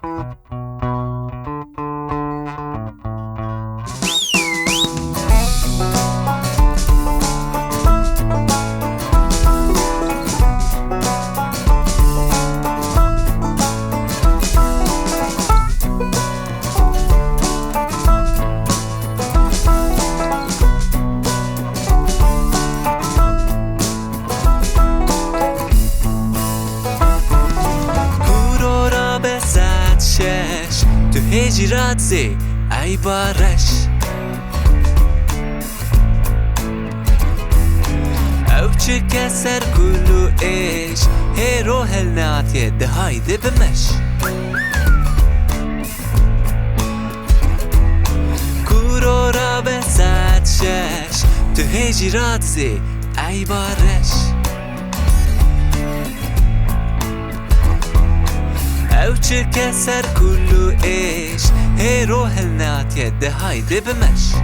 تو هجرت زی ای بارش او چه کسر کلو ایش هی روح الناتیه ده هایده بمش کورو را به 106 تو هجرت زی ای بارش او چه کسر کلو ایش هی روح الناتیه ده هایده بمش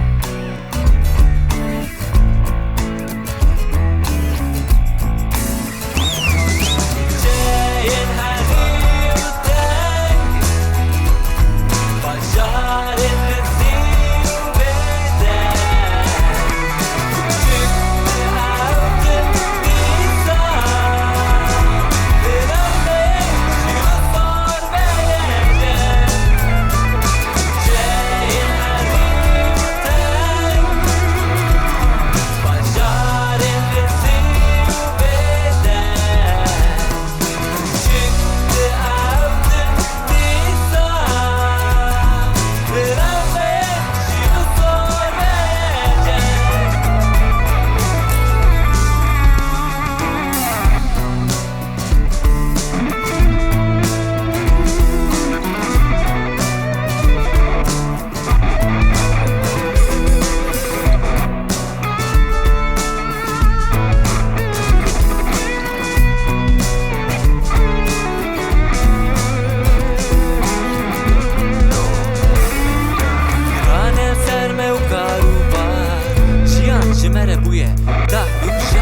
جمره بویه ده روشه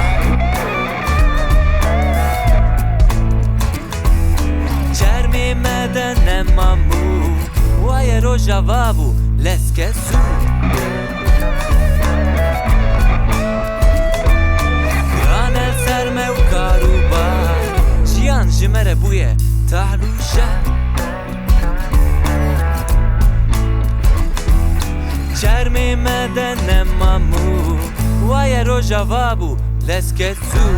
چرمی مدن نمامو وای رو جوابو لسکسو رانه سرمه و کاروبار جیان جمره بویه ده روشه چرمی مدن نمامو وای رو جوابو لسکسو